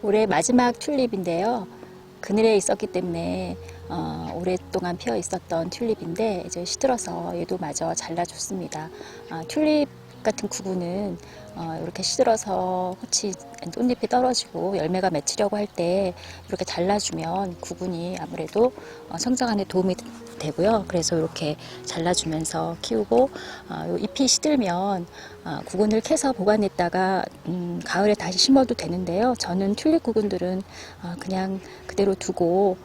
올해 마지막 튤립인데요. 그늘에 있었기 때문에 오랫동안 피어 있었던 튤립인데 이제 시들어서 얘도 마저 잘라줬습니다. 튤립 같은 구근은 이렇게 시들어서 꽃잎이 떨어지고 열매가 맺히려고 할 때 이렇게 잘라주면 구근이 아무래도 성장하는 데 도움이 되고요. 그래서 이렇게 잘라주면서 키우고 요 잎이 시들면 구근을 캐서 보관했다가 가을에 다시 심어도 되는데요. 저는 튤립 구근들은 그냥 그대로 두고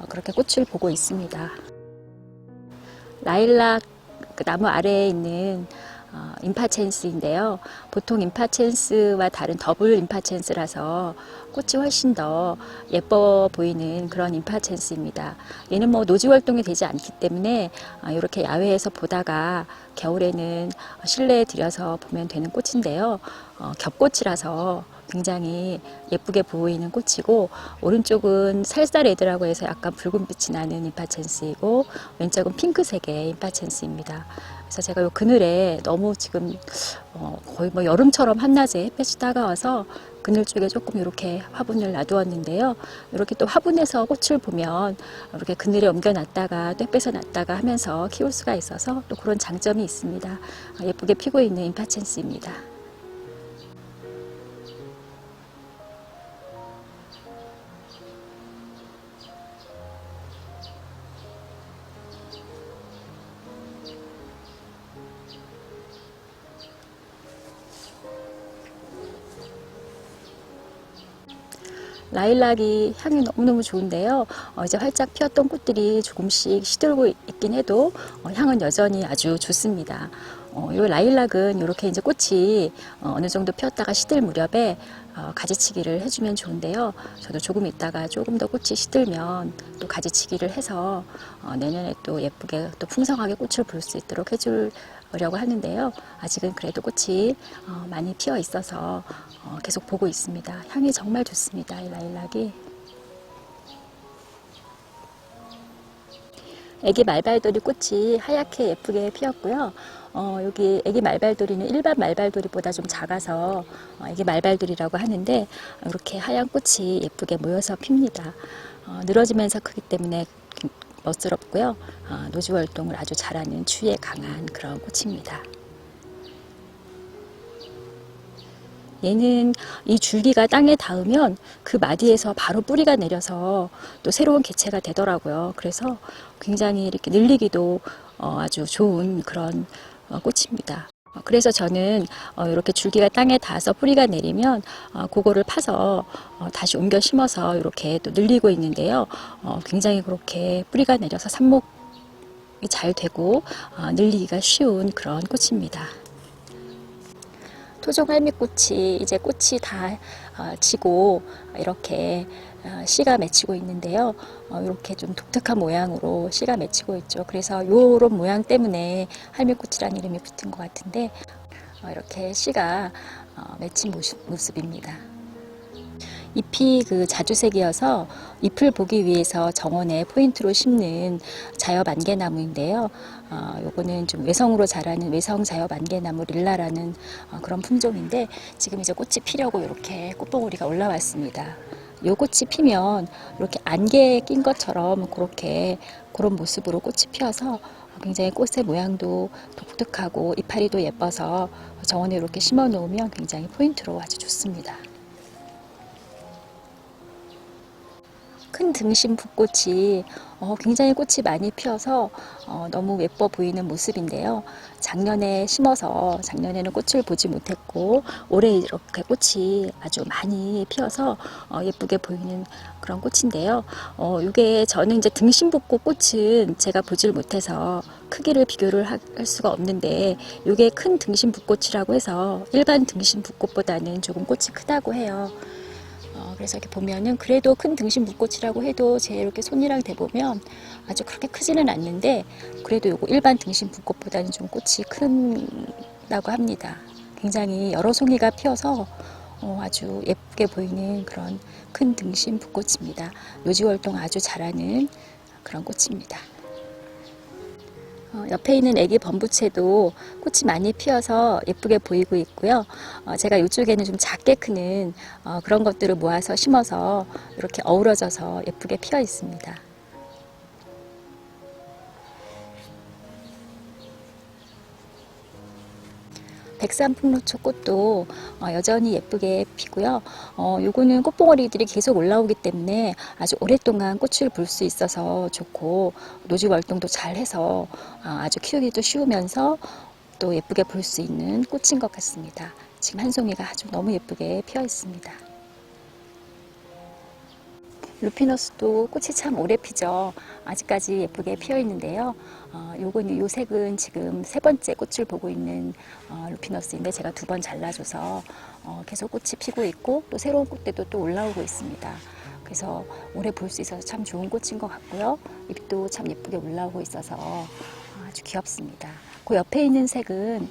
그렇게 꽃을 보고 있습니다. 라일락 나무 아래에 있는 임파첸스인데요. 보통 임파첸스와 다른 더블 임파첸스라서 꽃이 훨씬 더 예뻐 보이는 그런 임파첸스입니다. 얘는 뭐 노지 활동이 되지 않기 때문에 이렇게 야외에서 보다가 겨울에는 실내에 들여서 보면 되는 꽃인데요. 겹꽃이라서 굉장히 예쁘게 보이는 꽃이고, 오른쪽은 살살레드라고 해서 약간 붉은빛이 나는 임파첸스이고 왼쪽은 핑크색의 임파첸스입니다. 그래서 제가 요 그늘에 너무 지금 거의 뭐 여름처럼 한낮에 햇볕이 따가워서 그늘 쪽에 조금 이렇게 화분을 놔두었는데요. 이렇게 또 화분에서 꽃을 보면 이렇게 그늘에 옮겨놨다가 또 햇볕에 놨다가 하면서 키울 수가 있어서 또 그런 장점이 있습니다. 예쁘게 피고 있는 임파첸스입니다. 라일락이 향이 너무너무 좋은데요. 이제 활짝 피었던 꽃들이 조금씩 시들고 있긴 해도 향은 여전히 아주 좋습니다. 이 라일락은 이렇게 이제 꽃이 어느 정도 피었다가 시들 무렵에 가지치기를 해주면 좋은데요. 저도 조금 있다가 조금 더 꽃이 시들면 또 가지치기를 해서 내년에 또 예쁘게 또 풍성하게 꽃을 볼 수 있도록 해주려고 하는데요. 아직은 그래도 꽃이 많이 피어 있어서 계속 보고 있습니다. 향이 정말 좋습니다. 이 라일락이. 애기 말발돌이 꽃이 하얗게 예쁘게 피었고요. 여기 애기 말발돌이는 일반 말발돌이보다 좀 작아서 애기 말발돌이라고 하는데 이렇게 하얀 꽃이 예쁘게 모여서 핍니다. 늘어지면서 크기 때문에 멋스럽고요. 노지 활동을 아주 잘하는 추위에 강한 그런 꽃입니다. 얘는 이 줄기가 땅에 닿으면 그 마디에서 바로 뿌리가 내려서 또 새로운 개체가 되더라고요. 그래서 굉장히 이렇게 늘리기도 아주 좋은 그런 꽃입니다. 그래서 저는 이렇게 줄기가 땅에 닿아서 뿌리가 내리면 그거를 파서 다시 옮겨 심어서 이렇게 또 늘리고 있는데요. 굉장히 그렇게 뿌리가 내려서 삽목이 잘 되고 늘리기가 쉬운 그런 꽃입니다. 토종 할미꽃이 이제 꽃이 다 지고 이렇게 씨가 맺히고 있는데요. 이렇게 좀 독특한 모양으로 씨가 맺히고 있죠. 그래서 이런 모양 때문에 할미꽃이라는 이름이 붙은 것 같은데 이렇게 씨가 맺힌 모습입니다. 잎이 그 자주색이어서 잎을 보기 위해서 정원에 포인트로 심는 자엽 안개나무인데요. 요거는 좀 외성으로 자라는 외성 자엽 안개나무 릴라라는 그런 품종인데 지금 이제 꽃이 피려고 이렇게 꽃봉오리가 올라왔습니다. 요 꽃이 피면 이렇게 안개에 낀 것처럼 그렇게 그런 모습으로 꽃이 피어서 굉장히 꽃의 모양도 독특하고 이파리도 예뻐서 정원에 이렇게 심어 놓으면 굉장히 포인트로 아주 좋습니다. 큰 등심 붓꽃이 굉장히 꽃이 많이 피어서 너무 예뻐 보이는 모습인데요. 작년에 심어서 작년에는 꽃을 보지 못했고 올해 이렇게 꽃이 아주 많이 피어서 예쁘게 보이는 그런 꽃인데요. 이게 저는 이제 등심 붓꽃 꽃은 제가 보질 못해서 크기를 비교를 할 수가 없는데 이게 큰 등심 붓꽃이라고 해서 일반 등심 붓꽃보다는 조금 꽃이 크다고 해요. 그래서 이렇게 보면은 그래도 큰 등심 붓꽃이라고 해도 제 이렇게 손이랑 대보면 아주 그렇게 크지는 않는데 그래도 요거 일반 등심 붓꽃보다는 좀 꽃이 큰다고 합니다. 굉장히 여러 송이가 피어서 아주 예쁘게 보이는 그런 큰 등심 붓꽃입니다. 노지 활동 아주 잘하는 그런 꽃입니다. 옆에 있는 애기 범부채도 꽃이 많이 피어서 예쁘게 보이고 있고요. 제가 이쪽에는 좀 작게 크는 그런 것들을 모아서 심어서 이렇게 어우러져서 예쁘게 피어 있습니다. 백삼풍로초 꽃도 여전히 예쁘게 피고요. 요거는 꽃봉오리들이 계속 올라오기 때문에 아주 오랫동안 꽃을 볼 수 있어서 좋고 노지 월동도 잘 해서 아주 키우기도 쉬우면서 또 예쁘게 볼 수 있는 꽃인 것 같습니다. 지금 한 송이가 아주 너무 예쁘게 피어 있습니다. 루피너스도 꽃이 참 오래 피죠. 아직까지 예쁘게 피어 있는데요. 요 색은 지금 세 번째 꽃을 보고 있는 루피너스인데 제가 두 번 잘라줘서 계속 꽃이 피고 있고 또 새로운 꽃들도 또 올라오고 있습니다. 그래서 오래 볼 수 있어서 참 좋은 꽃인 것 같고요. 잎도 참 예쁘게 올라오고 있어서 아주 귀엽습니다. 그 옆에 있는 색은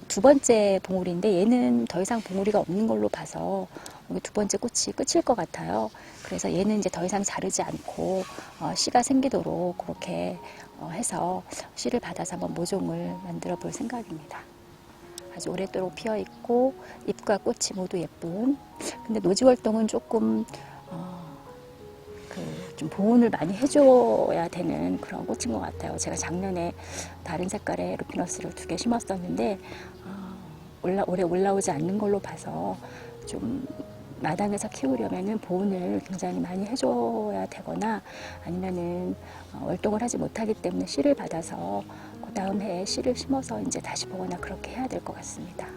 두 번째 봉우리인데 얘는 더 이상 봉우리가 없는 걸로 봐서 두 번째 꽃이 끝일 것 같아요. 그래서 얘는 이제 더 이상 자르지 않고 씨가 생기도록 그렇게 해서 씨를 받아서 한번 모종을 만들어 볼 생각입니다. 아주 오랫도록 피어 있고 잎과 꽃이 모두 예쁜. 근데 노지월동은 조금 좀 보온을 많이 해줘야 되는 그런 꽃인 것 같아요. 제가 작년에 다른 색깔의 루피너스를 2개 심었었는데 오래 올라오지 않는 걸로 봐서 좀 마당에서 키우려면은 보온을 굉장히 많이 해줘야 되거나 아니면은 월동을 하지 못하기 때문에 씨를 받아서 그 다음 해에 씨를 심어서 이제 다시 보거나 그렇게 해야 될 것 같습니다.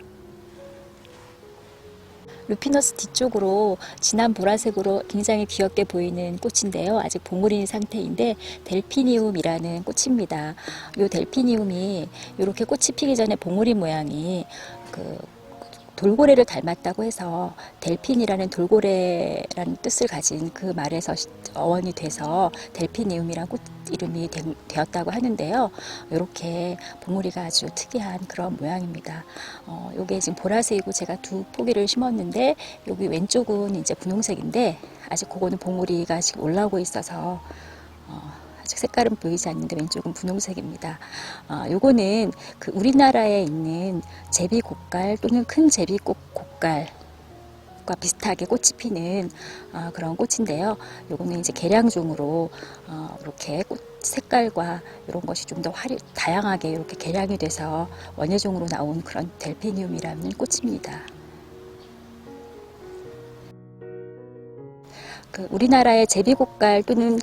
루피너스 뒤쪽으로 진한 보라색으로 굉장히 귀엽게 보이는 꽃인데요. 아직 봉우리인 상태인데 델피니움이라는 꽃입니다. 이 델피니움이 이렇게 꽃이 피기 전에 봉우리 모양이 돌고래를 닮았다고 해서 델핀이라는 돌고래라는 뜻을 가진 그 말에서 어원이 돼서 델피니움이라는 꽃 이름이 되었다고 하는데요. 이렇게 봉우리가 아주 특이한 그런 모양입니다. 요게 지금 보라색이고 제가 2포기를 심었는데 여기 왼쪽은 이제 분홍색인데 아직 그거는 봉우리가 지금 올라오고 있어서 아직 색깔은 보이지 않는데 왼쪽은 분홍색입니다. 요거는 우리나라에 있는 제비곶갈 또는 큰 제비곶갈과 비슷하게 꽃이 피는 그런 꽃인데요. 요거는 이제 개량종으로 이렇게 꽃 색깔과 이런 것이 좀 더 다양하게 이렇게 개량이 돼서 원예종으로 나온 그런 델피니움이라는 꽃입니다. 우리나라의 제비곶갈 또는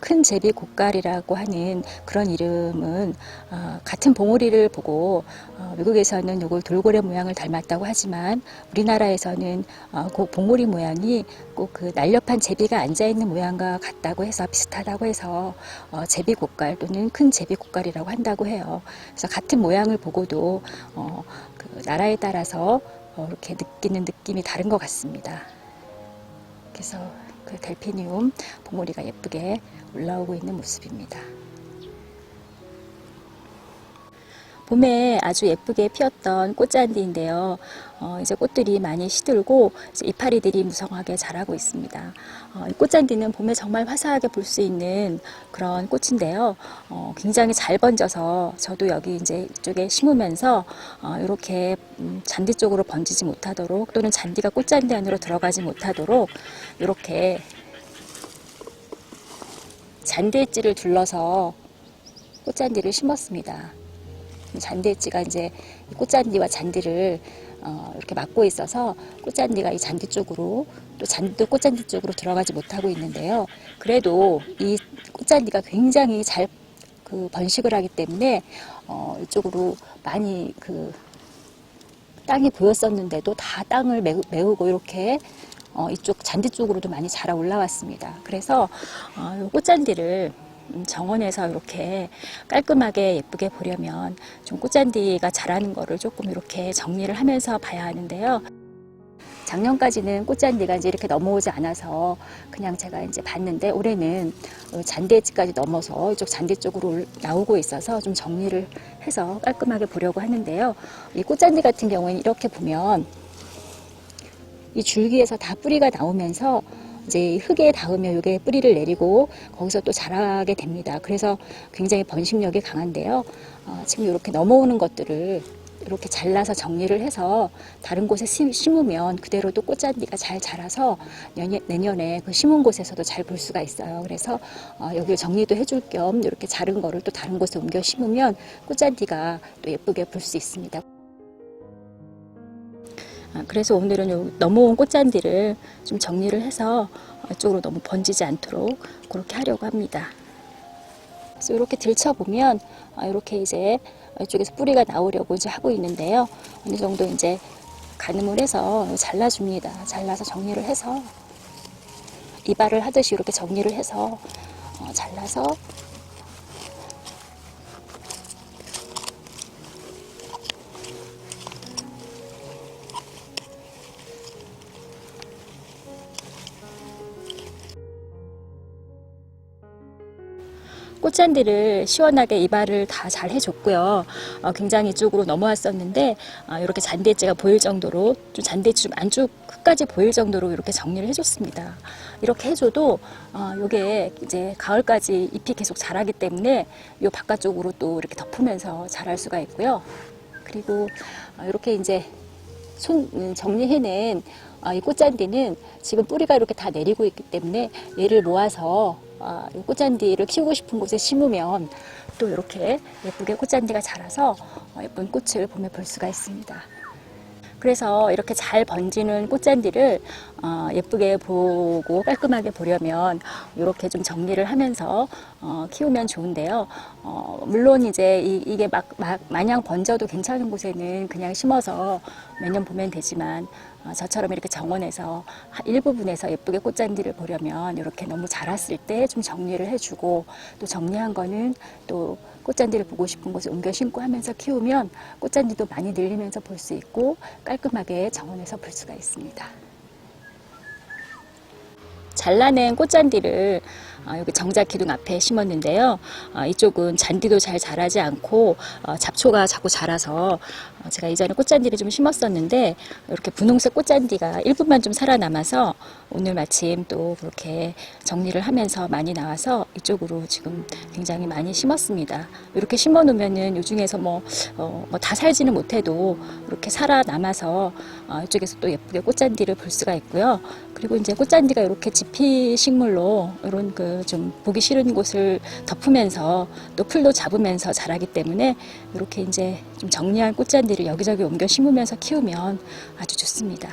큰 제비곶갈이라고 하는 그런 이름은 같은 봉우리를 보고 미국에서는 이걸 돌고래 모양을 닮았다고 하지만 우리나라에서는 그 봉우리 모양이 꼭 날렵한 제비가 앉아있는 모양과 같다고 해서 비슷하다고 해서 제비곶갈 또는 큰 제비곶갈이라고 한다고 해요. 그래서 같은 모양을 보고도 나라에 따라서 이렇게 느끼는 느낌이 다른 것 같습니다. 그래서 델피니움 봉우리가 예쁘게 올라오고 있는 모습입니다. 봄에 아주 예쁘게 피었던 꽃잔디인데요. 이제 꽃들이 많이 시들고 이제 이파리들이 무성하게 자라고 있습니다. 이 꽃잔디는 봄에 정말 화사하게 볼 수 있는 그런 꽃인데요. 굉장히 잘 번져서 저도 여기 이제 이쪽에 심으면서 이렇게 잔디 쪽으로 번지지 못하도록 또는 잔디가 꽃잔디 안으로 들어가지 못하도록 이렇게 잔디 엣지를 둘러서 꽃잔디를 심었습니다. 잔디 엣지가 이제 꽃잔디와 잔디를 이렇게 막고 있어서 꽃잔디가 이 잔디 쪽으로 또 잔디도 꽃잔디 쪽으로 들어가지 못하고 있는데요. 그래도 이 꽃잔디가 굉장히 잘 번식을 하기 때문에 이쪽으로 많이 땅이 보였었는데도 다 땅을 메우고 이렇게 이쪽 잔디 쪽으로도 많이 자라 올라왔습니다. 그래서 이 꽃잔디를 정원에서 이렇게 깔끔하게 예쁘게 보려면 좀 꽃잔디가 자라는 거를 조금 이렇게 정리를 하면서 봐야 하는데요. 작년까지는 꽃잔디가 이제 이렇게 넘어오지 않아서 그냥 제가 이제 봤는데 올해는 잔디 엣지까지 넘어서 이쪽 잔디 쪽으로 나오고 있어서 좀 정리를 해서 깔끔하게 보려고 하는데요. 이 꽃잔디 같은 경우에는 이렇게 보면 이 줄기에서 다 뿌리가 나오면서 이제 흙에 닿으면 이게 뿌리를 내리고 거기서 또 자라게 됩니다. 그래서 굉장히 번식력이 강한데요. 지금 이렇게 넘어오는 것들을 이렇게 잘라서 정리를 해서 다른 곳에 심으면 그대로 또 꽃잔디가 잘 자라서 내년에 그 심은 곳에서도 잘 볼 수가 있어요. 그래서 여기 정리도 해줄 겸 이렇게 자른 거를 또 다른 곳에 옮겨 심으면 꽃잔디가 또 예쁘게 볼 수 있습니다. 그래서 오늘은 요 넘어온 꽃잔디를 좀 정리를 해서 이쪽으로 너무 번지지 않도록 그렇게 하려고 합니다. 그래서 이렇게 들춰보면 이렇게 이제 이쪽에서 뿌리가 나오려고 이제 하고 있는데요. 어느 정도 이제 가늠을 해서 잘라줍니다. 잘라서 정리를 해서 이발을 하듯이 이렇게 정리를 해서 잘라서 꽃잔디를 시원하게 이발을 다 잘 해줬고요. 굉장히 이쪽으로 넘어왔었는데 이렇게 잔디엣지가 보일 정도로 좀 잔디엣지 좀 안쪽 끝까지 보일 정도로 이렇게 정리를 해줬습니다. 이렇게 해줘도 이게 이제 가을까지 잎이 계속 자라기 때문에 이 바깥쪽으로 또 이렇게 덮으면서 자랄 수가 있고요. 그리고 이렇게 이제 정리해낸 이 꽃잔디는 지금 뿌리가 이렇게 다 내리고 있기 때문에 얘를 모아서 이 꽃잔디를 키우고 싶은 곳에 심으면 또 이렇게 예쁘게 꽃잔디가 자라서 예쁜 꽃을 봄에 볼 수가 있습니다. 그래서 이렇게 잘 번지는 꽃잔디를 예쁘게 보고 깔끔하게 보려면 이렇게 좀 정리를 하면서 키우면 좋은데요. 물론 이제 이게 마냥 번져도 괜찮은 곳에는 그냥 심어서 매년 보면 되지만 저처럼 이렇게 정원에서 일부분에서 예쁘게 꽃잔디를 보려면 이렇게 너무 자랐을 때 좀 정리를 해주고 또 정리한 거는 또 꽃잔디를 보고 싶은 곳에 옮겨 심고 하면서 키우면 꽃잔디도 많이 늘리면서 볼 수 있고 깔끔하게 정원에서 볼 수가 있습니다. 잘라낸 꽃잔디를 여기 정자기둥 앞에 심었는데요. 이쪽은 잔디도 잘 자라지 않고 잡초가 자꾸 자라서 제가 이전에 꽃잔디를 좀 심었었는데 이렇게 분홍색 꽃잔디가 일부만 좀 살아남아서 오늘 마침 또 그렇게 정리를 하면서 많이 나와서 이쪽으로 지금 굉장히 많이 심었습니다. 이렇게 심어 놓으면은 이 중에서 뭐 다 살지는 못해도 이렇게 살아남아서 이쪽에서 또 예쁘게 꽃잔디를 볼 수가 있고요. 그리고 이제 꽃잔디가 이렇게 지피 식물로 이런 그 좀 보기 싫은 곳을 덮으면서 또 풀도 잡으면서 자라기 때문에 이렇게 이제 좀 정리한 꽃잔디를 여기저기 옮겨 심으면서 키우면 아주 좋습니다.